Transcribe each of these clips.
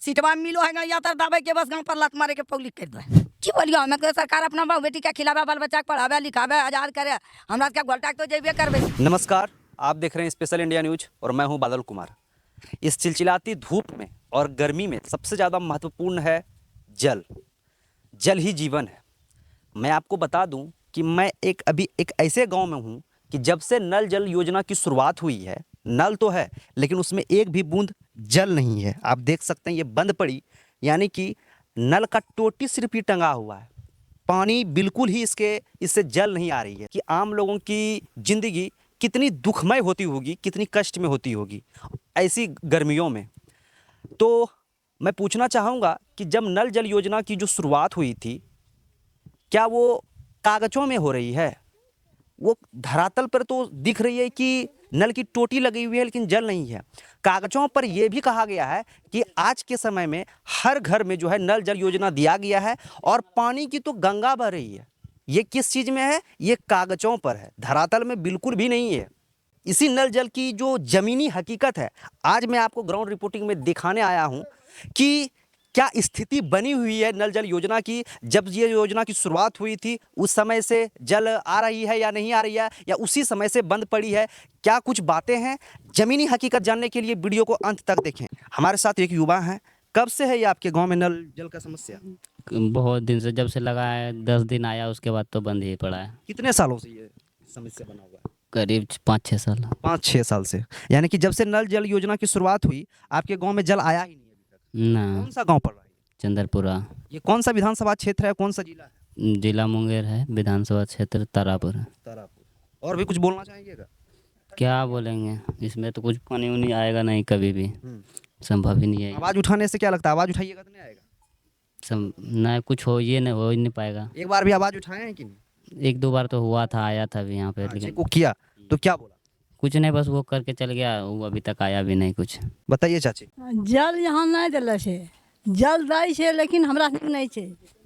सीटवा मिलो है या तर दाबे के बस गांव पर लात मारे के पब्लिक कर दो की बोलियो हमें तो सरकार अपना बाबू बेटी के खिलावे बाल बच्चा के पढ़ावे लिखावे आजाद करे हमरा के घोलटा तो जेबे करबे। नमस्कार, आप देख रहे हैं स्पेशल इंडिया न्यूज और मैं हूं बादल कुमार। इस चिलचिलाती धूप में और गर्मी में सबसे ज़्यादा महत्वपूर्ण है जल। जल ही जीवन है। मैं आपको बता दूं कि मैं अभी एक ऐसे गांव में हूं कि जब से नल जल योजना की शुरुआत हुई है, नल तो है लेकिन उसमें एक भी बूंद जल नहीं है। आप देख सकते हैं ये बंद पड़ी, यानी कि नल का टोटी सिर्फ ही टंगा हुआ है। पानी बिल्कुल ही इससे जल नहीं आ रही है कि आम लोगों की ज़िंदगी कितनी दुखमय होती होगी, कितनी कष्ट में होती होगी ऐसी गर्मियों में। तो मैं पूछना चाहूँगा कि जब नल जल योजना की जो शुरुआत हुई थी, क्या वो कागज़ों में हो रही है? वो धरातल पर तो दिख रही है कि नल की टोटी लगी हुई है लेकिन जल नहीं है। कागज़ों पर यह भी कहा गया है कि आज के समय में हर घर में जो है नल जल योजना दिया गया है और पानी की तो गंगा बह रही है। ये किस चीज़ में है? ये कागज़ों पर है, धरातल में बिल्कुल भी नहीं है। इसी नल जल की जो ज़मीनी हकीकत है आज मैं आपको ग्राउंड रिपोर्टिंग में दिखाने आया हूँ कि क्या स्थिति बनी हुई है नल जल योजना की। जब ये योजना की शुरुआत हुई थी उस समय से जल आ रही है या नहीं आ रही है, या उसी समय से बंद पड़ी है, क्या कुछ बातें हैं। ज़मीनी हकीकत जानने के लिए वीडियो को अंत तक देखें। हमारे साथ एक युवा हैं। कब से है ये आपके गांव में नल जल का समस्या? बहुत दिन से, जब से लगा है 10 दिन आया, उसके बाद तो बंद ही पड़ा है। कितने सालों से ये समस्या बना हुआ है? करीब 5-6 साल। 5-6 साल से, यानी कि जब से नल जल योजना की शुरुआत हुई आपके गांव में जल आया ही नहीं अभी तक। ना, कौन सा गांव पड़ रहा है? चंदरपुरा। ये कौन सा विधानसभा क्षेत्र है, कौन सा जिला है? जिला मुंगेर है, विधानसभा क्षेत्र तारापुर। तारापुर। और भी कुछ बोलना चाहेंगे? क्या बोलेंगे, इसमें तो कुछ पानी उनी आएगा नहीं, कभी भी संभव ही नहीं है। आवाज उठाने से क्या लगता है, आवाज उठाइएगा तो नहीं आएगा? ना कुछ हो ही नहीं पाएगा। एक बार भी आवाज उठाए हैं कि नहीं? 1-2 बार तो हुआ था, आया था भी यहाँ पे, लेकिन को किया तो क्या बोला? कुछ नहीं, बस वो करके चल गया, वो अभी तक आया भी नहीं कुछ। बताइए चाची। जल यहाँ नहीं दिले छे, जल दै छे लेकिन हमरा नहीं छे।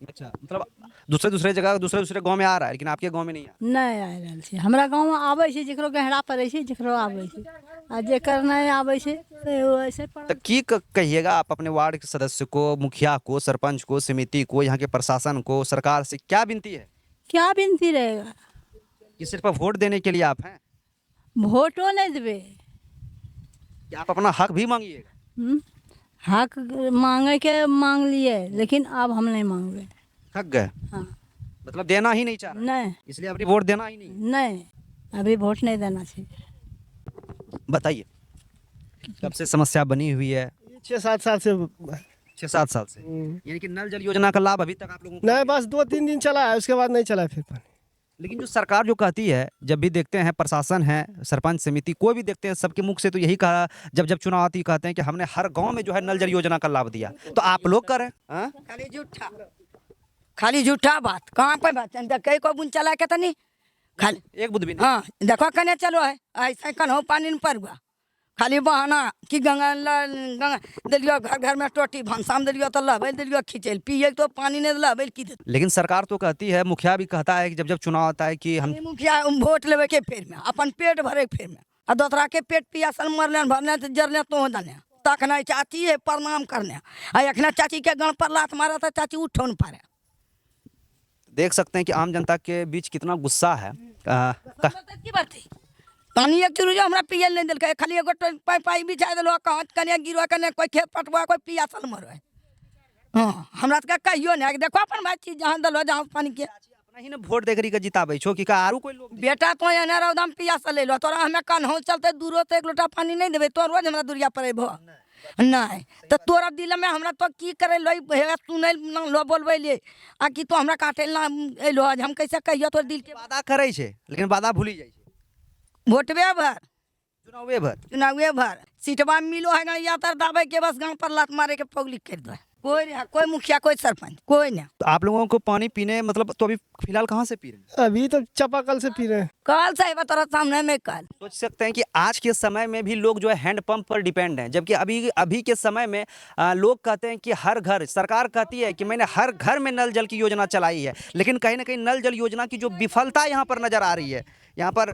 अच्छा, मतलब दूसरे जगह दूसरे गांव में आ रहा है लेकिन आपके गांव में नहीं आ रहा। नहीं आ रहल छे। हमरा गांव में आबै छे, जेकरो गहरा पड़े छे, जेकरो आबै छे, आ जेकर नहीं आबै छे तो ऐसे तो पड़। की कहिएगा आप अपने वार्ड के सदस्य को, मुखिया को, सरपंच को, समिति को, यहाँ के प्रशासन को, सरकार से क्या विनती है? क्या विनती रहेगा? कि सिर्फ वोट देने के लिए आप हैं? वोटो नहीं देबे। कि आप अपना हक भी मांगिएगा? हक मांगे के मांग लिए, लेकिन अब हम नहीं मांगबे। थक गए? हाँ। मतलब देना ही नहीं चाह रहे, नहीं इसलिए अपनी वोट देना ही नहीं। नहीं, अभी वोट नहीं देना चाहिए। बताइए कब से समस्या बनी हुई है? 6-7 साल से। 6-7 साल से। यानी कि नल जल योजना का लाभ अभी तक आप लोगों को नहीं, बस 2-3 दिन चला है, उसके बाद नहीं चला फिर पानी। लेकिन जो सरकार जो कहती है, जब भी देखते हैं प्रशासन है, सरपंच समिति कोई भी देखते हैं, सबके मुख से तो यही कहा, जब चुनाव आती है कहते हैं कि हमने हर गांव में जो है नल जल योजना का लाभ दिया। तो आप लोग करें? खाली झूठा बात कहाँ पे बात कई को बुन चला के तनी खाली एक बुध भी नहीं। हाँ देखो कने चलो है ऐसा कन हो पानी न पर हुआ खाली बहाना कि गंगा दिलियो घर घर में टोटी भंसाम दिलियो तो लहबे दिलियो खींचल पिए तो पानी नहीं लहबे की दे। लेकिन सरकार तो कहती है, मुखिया भी कहता है कि जब चुनाव आता है कि हम मुखिया वोट लेवे के फेर में अपन पेट भरे के फेर में और दूसरा के पेट पियासल मरने भरने तो जरने तो दने तखना चाची है प्रणाम करने आ अखना चाची के गण पर लात मारा था, चाची उठो न पारे। देख सकते हैं कि आम जनता के बीच कितना गुस्सा है। की बात थी पानी एक चुरू जो हमरा पियल नहीं दिलके, खाली एगो पाई बिछा देलो कहाँ कने गिरवा कने कोई खेत पटवा कोई पियासल मरवे। हाँ हमरा तो कहियो नहीं, देखो अपन भाई चीज जहाँ दलो जहाँ पानी के अपना ही ना वोट देकरी का जिताबे छो कि का आरू कोई लोग बेटा तो एने रौदम पियासल ले लो तोरा हमें कन हो चलते दूरो तो 1 लोटा पानी नहीं देबे तो रोज हमरा दुरिया पर भो नहीं तो तोरा दिल में हमरा तो की करे लो तू नहीं लो बोलबे ले आ कि तो हमरा काटे ना एलो आज हम कैसे कहियो तोर दिल के वादा करे छे लेकिन वादा भूली जाए छे। वोटवे भर चुनावे भर सीटवा मिलो है या तर दाबे के बस गांव पर लात मारे के पब्लिक कर दो। कोई मुखिया कोई सरपंच कोई नहीं। तो आप लोगों को पानी पीने मतलब तो अभी फिलहाल कहाँ से पी रहे हैं? अभी तो चापाकल से पी रहे हैं। कल से तोरा सामने में कल सोच सकते हैं कि आज के समय में भी लोग जो है हैंडपंप पर डिपेंड हैं, जबकि अभी के समय में लोग कहते हैं कि हर घर, सरकार कहती है कि मैंने हर घर में नल जल की योजना चलाई है, लेकिन कहीं ना कहीं नल जल योजना की जो विफलता यहाँ पर नजर आ रही है यहाँ पर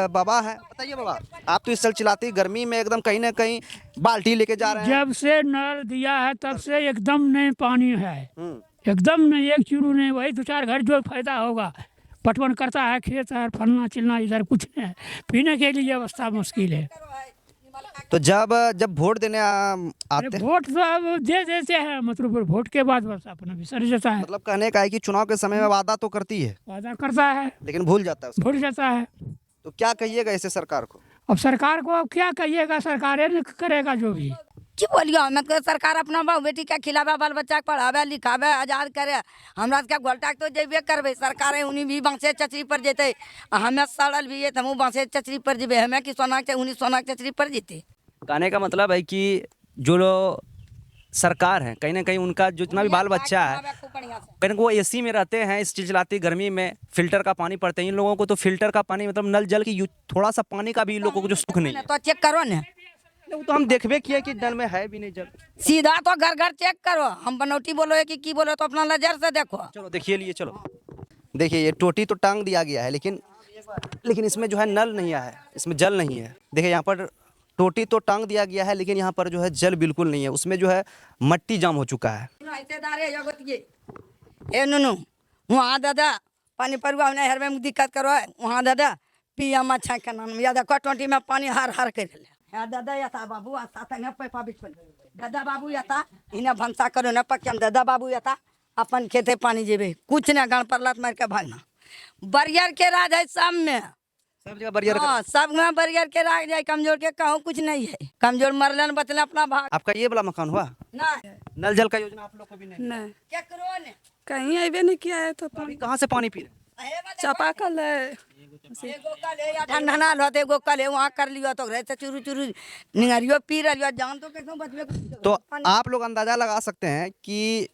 बाबा है, बताइए बाबा, आप तो इस चिलचिलाती गर्मी में एकदम कहीं ना कहीं बाल्टी लेके जा रहे हैं। जब से नल दिया है तब से एकदम नहीं पानी है, हम्म। एकदम नहीं, एक चूरू नहीं। वही 2-4 घर जो फायदा होगा, पटवन करता है खेत है, फलना चिलना, इधर कुछ नहीं है। पीने के लिए अवस्था मुश्किल है। तो जब वोट देने आते अरे हैं, वोट तो अब दे देते हैं, मतलब वोट के बाद बस अपना विसर जाता है। मतलब कहने का है कि चुनाव के समय में वादा तो करती है वादा करता है, लेकिन भूल जाता है उसको। भूल जाता है। तो क्या कहिएगा ऐसे सरकार को? अब सरकार को अब क्या कहिएगा, सरकारें न करेगा जो भी। की बोलियो हमें तो सरकार अपना बहू बेटी के खिलावे, बाल बच्चा के पढ़ावे लिखावे, आजाद करे। हमरा के घोलटा तो जेबे करबे, सरकार उन्हीं भी बांसे चचरी पर जेते। हमें सड़ल भी है तो हम बांसे चचरी पर जेबे, हमें कि सोना के उन्हीं सोना के चचरी पर जेते। कहने का मतलब है कि जो सरकार है कहीं ना कहीं उनका जितना भी बाल बच्चा है, कहीं वो एसी में रहते हैं, इस चिलचिलाती गर्मी में फिल्टर का पानी पड़ते हैं। इन लोगों को तो फिल्टर का पानी, मतलब नल जल की थोड़ा सा पानी का भी इन लोगों को जो सुख नहीं है। तो चेक करो ना, वो तो हम देखबे किया कि नल में है भी नहीं जल। सीधा तो घर घर चेक करो। हम बनौटी बोलो है कि बोलो, तो अपना नजर से देखो। चलो देखिए लिए, चलो देखिए, ये टोटी तो टांग दिया गया है, लेकिन इसमें जो है नल नहीं आया है, इसमें जल नहीं है। देखिए यहाँ पर टोटी तो टांग दिया गया है, लेकिन यहाँ पर जो है जल बिल्कुल नहीं है, उसमें जो है मट्टी जाम हो चुका है। ए नुनू वहाँ दादा पानी परुआ नहीं, हर में दिक्कत करो है वहाँ दादा पिया मच्छा के नाम या देखो टोटी में पानी हर हर कर ले। हाँ दादा या था बाबू आता था न पैपा बिच दादा बाबू या था इन्हें भंसा करो न पक्के दादा बाबू या था अपन खेते पानी जेबे, कुछ न गण पर लात मार के भागना। बरियर के राज है सब में, सब जगह बरियर हाँ सब में बरियर के राज जाए। कमजोर के कहूँ कुछ नहीं है, कमजोर मरलन बचले अपना भाग। आपका ये वाला मकान हुआ ना नल जल का योजना आप लोग को भी नहीं? नहीं, क्या करो ने कहीं अबे नहीं किया है। तो अभी कहाँ से पानी पी रहे हैं? चापाकल है। एगो कल है या ठंडा ना लो, एगो कल है वहाँ कर लियो तो रहते चुरू चुरू निगरियो पी रहियो, जान तो कैसे बचबे। तो आप लोग अंदाजा लगा सकते हैं कि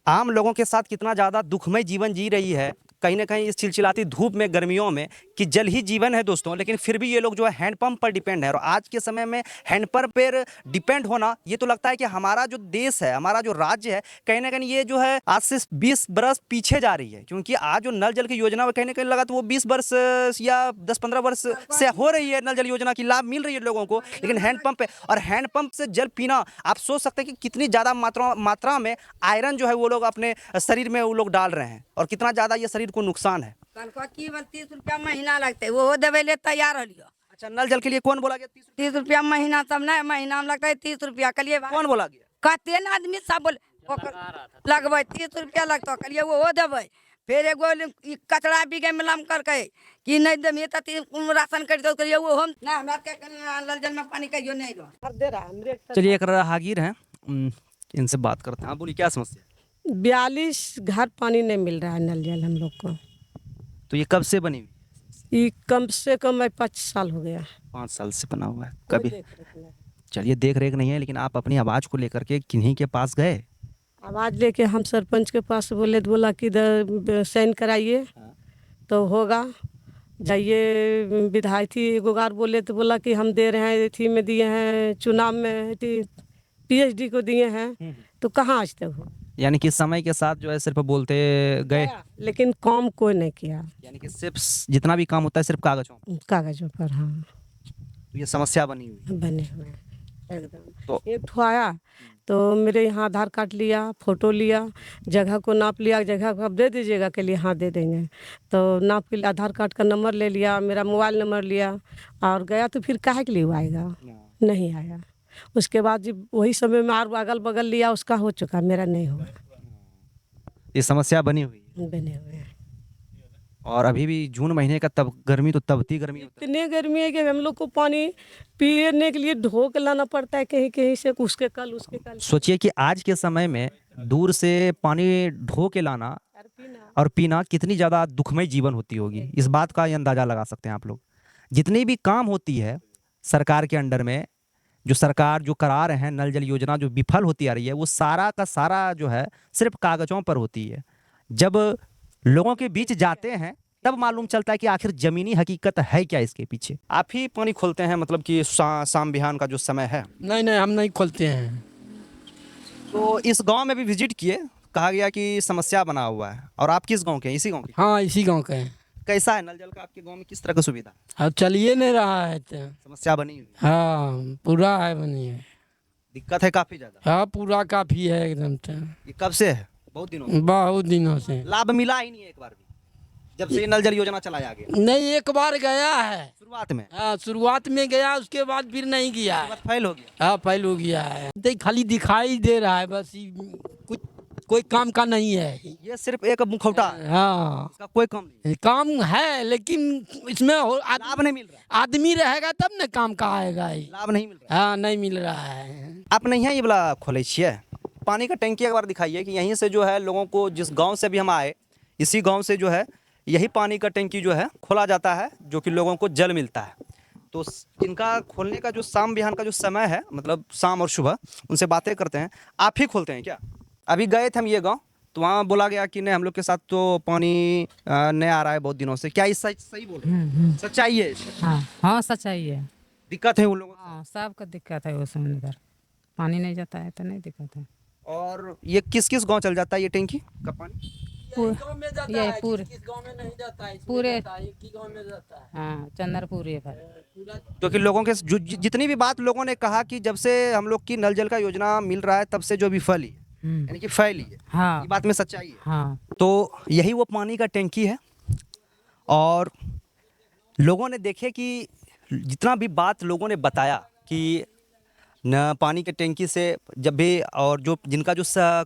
आम लोगों के साथ कितना ज़्यादा दुखमय जीवन जी रही है कहीं ना कहीं इस चिलचिलाती धूप में, गर्मियों में, कि जल ही जीवन है दोस्तों। लेकिन फिर भी ये लोग जो है हैंडपंप पर डिपेंड है, और आज के समय में हैंडपंप पर डिपेंड होना, ये तो लगता है कि हमारा जो देश है, हमारा जो राज्य है, कहीं ना कहीं ये जो है आज से 20 बरस पीछे जा रही है। क्योंकि आज जो नल जल की योजना कहीं ना कहीं लगा तो वो 20 वर्ष या 10-15 वर्ष से हो रही है। नल जल योजना की लाभ मिल रही है लोगों को, लेकिन हैंडपंप और हैंडपंप से जल पीना, आप सोच सकते हैं कि कितनी ज़्यादा मात्रा में आयरन जो है वो लोग अपने शरीर में वो लोग डाल रहे हैं, और कितना ज़्यादा ये शरीर को नुकसान है। कल को की 30 रुपया महीना लगते, वो देवे ले तैयार हो लियो। अच्छा, नल जल के लिए कौन बोला गया 30 रुपया महीना, तब नहीं महीना में लगता है 30 रुपया। कलिए कौन बोला गया? कहते ना आदमी सब बोले लगभग 30 रुपया लगता, कलिए वो देवे। फिर एगो कचरा बिगे में लम करके कि नहीं दे तो राशन कर दो, कलिए वो हम ना हमरा के नल जल में पानी कहियो नहीं लो। चलिए एक राहगीर हैं, इनसे बात करते हैं। हाँ बोलिए, क्या समस्या है? 42 घर पानी नहीं मिल रहा है नल जल हम लोग को। तो ये कब से बनी हुई? ये कम से कम 5 साल हो गया। 5 साल से बना हुआ है। कभी चलिए देख रेख नहीं है, लेकिन आप अपनी आवाज़ को लेकर के किन्हीं के पास गए? आवाज़ लेके हम सरपंच के पास बोले तो बोला कि साइन कराइए तो होगा। जाइए विधायक थी गोगार बोले तो बोला कि हम दे रहे हैं, थी में दिए हैं, चुनाव में PhD को दिए हैं, तो कहाँ आज तक हो। यानी कि समय के साथ जो है सिर्फ बोलते गए, लेकिन काम कोई नहीं किया। यानी कि सिर्फ जितना भी काम होता है सिर्फ कागजों पर। हाँ, तो ये समस्या बनी हुई बने हुए हैं एकदम। तो एक ठो आया तो मेरे यहाँ आधार कार्ड लिया, फोटो लिया, जगह को नाप लिया, जगह को आप दे दीजिएगा के लिए हाँ दे देंगे। तो नाप के लिए आधार कार्ड का नंबर ले लिया, मेरा मोबाइल नंबर लिया और गया। तो फिर काहे के लिए वो आएगा? नहीं आया। उसके बाद जब वही समय में और अगल बगल लिया, उसका हो चुका, मेरा नहीं हुआ। ये समस्या बनी हुई है। बने हुए हैं। और अभी भी जून महीने का तब गर्मी तो तबती गर्मी होती है। इतनी गर्मी है कि हम लोग को पानी पीने के लिए ढो के लाना पड़ता है कहीं कहीं से, उसके कल उसके कल। सोचिए कि आज के समय में दूर से पानी ढो के लाना और पीना कितनी ज़्यादा दुखमय जीवन होती होगी। इस बात का अंदाज़ा लगा सकते हैं आप लोग। जितनी भी काम होती है सरकार के अंडर में, जो सरकार जो करा रहे हैं नल जल योजना जो विफल होती आ रही है, वो सारा का सारा जो है सिर्फ कागजों पर होती है। जब लोगों के बीच जाते हैं तब मालूम चलता है कि आखिर जमीनी हकीकत है क्या इसके पीछे। आप ही पानी खोलते हैं, मतलब कि शाम बिहान का जो समय है? नहीं नहीं, हम नहीं खोलते हैं। तो इस गांव में भी विजिट किए, कहा गया कि समस्या बना हुआ है। और आप किस गांव के हैं? इसी गांव के? हाँ, इसी गांव के हैं। कैसा है नल जल का आपके गांव में, किस तरह का सुविधा है? अब चलिए नहीं रहा है तो समस्या बनी हुई है, हाँ पूरा है बनी है। दिक्कत है काफी ज्यादा। हाँ पूरा काफ़ी है एकदम से, ये कब से है? बहुत दिनों से। बहुत दिनों से। लाभ मिला ही नहीं है एक बार भी जब से ये नल जल योजना चलाया गया? नहीं, एक बार गया है शुरुआत में हाँ, शुरुआत में गया, उसके बाद फिर नहीं गया है। फेल हो गया। हाँ फेल हो गया है, खाली दिखाई दे रहा है बस, कुछ कोई काम का नहीं है। ये सिर्फ एक मुखौटा है, हाँ इसका कोई काम नहीं, काम है लेकिन इसमें लाभ नहीं मिल रहा है। आदमी रहेगा तब न काम का आएगा ही। लाभ नहीं मिल रहा है। हाँ नहीं मिल रहा है। आपने यहाँ ये वाला खोले छिए पानी का टंकी, एक बार दिखाइए कि यहीं से जो है लोगों को, जिस गांव से भी हम आए इसी गांव से जो है यही पानी का टंकी जो है खोला जाता है, जो कि लोगों को जल मिलता है। तो इनका खोलने का जो शाम बिहान का जो समय है, मतलब शाम और सुबह, उनसे बातें करते हैं। आप ही खोलते हैं क्या? अभी गए थे हम ये गांव, तो वहाँ बोला गया कि नहीं हम लोग के साथ तो पानी नहीं आ रहा है बहुत दिनों से। क्या ये सही बोल रहे हैं? सच्चाई है? हाँ सच्चाई है। दिक्कत है उन लोगों को? हाँ सबका दिक्कत है उसमें, इधर पानी नहीं जाता है तो नहीं दिक्कत है। और ये किस किस गांव चल जाता है ये टैंकी का पानी? यही पूरे गांव में नहीं जाता है, पूरे एक ही गांव में जाता है। हाँ चंदरपुर ये पर। क्योंकि लोगों के जितनी भी बात लोगों ने कहा कि जब से हम लोग की नल जल का योजना मिल रहा है तब से जो विफल ही है, यानी कि फैली है। हाँ ये बात में सच्चाई है। हाँ तो यही वो पानी का टैंकी है। और लोगों ने देखे कि जितना भी बात लोगों ने बताया कि न पानी के टैंकी से जब भी, और जो जिनका जो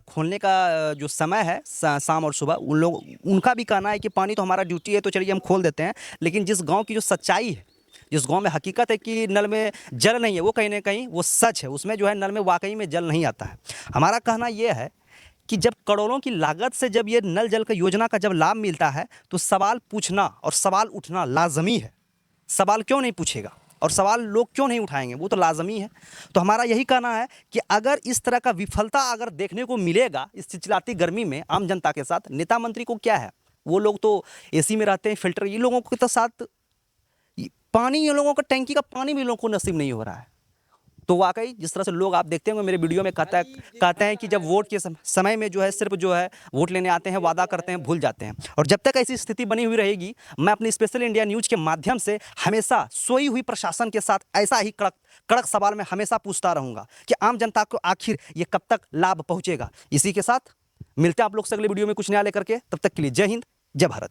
खोलने का जो समय है शाम और सुबह, उन लोग उनका भी कहना है कि पानी तो हमारा ड्यूटी है तो चलिए हम खोल देते हैं। लेकिन जिस गांव की जो सच्चाई है, जिस गांव में हकीकत है कि नल में जल नहीं है, वो कहीं ना कहीं वो सच है, उसमें जो है नल में वाकई में जल नहीं आता है। हमारा कहना ये है कि जब करोड़ों की लागत से जब ये नल जल का योजना का जब लाभ मिलता है तो सवाल पूछना और सवाल उठना लाजमी है। सवाल क्यों नहीं पूछेगा और सवाल लोग क्यों नहीं उठाएंगे, वो तो लाजमी है। तो हमारा यही कहना है कि अगर इस तरह का विफलता अगर देखने को मिलेगा इस चिलचिलाती गर्मी में आम जनता के साथ, नेता मंत्री को क्या है, वो लोग तो एसी में रहते हैं, फिल्टर, ये लोगों के तो साथ पानी, ये लोगों का टैंकी का पानी भी लोगों को नसीब नहीं हो रहा है। तो वाकई जिस तरह से लोग आप देखते होंगे मेरे वीडियो में कहते हैं कि जब वोट के समय में जो है सिर्फ जो है वोट लेने आते हैं, वादा करते हैं, भूल जाते हैं। और जब तक ऐसी स्थिति बनी हुई रहेगी, मैं अपनी स्पेशल इंडिया न्यूज़ के माध्यम से हमेशा सोई हुई प्रशासन के साथ ऐसा ही कड़क सवाल में हमेशा पूछता रहूँगा कि आम जनता को आखिर ये कब तक लाभ पहुँचेगा। इसी के साथ मिलते हैं आप लोग से अगले वीडियो में कुछ नया लेकर के। तब तक के लिए जय हिंद, जय भारत।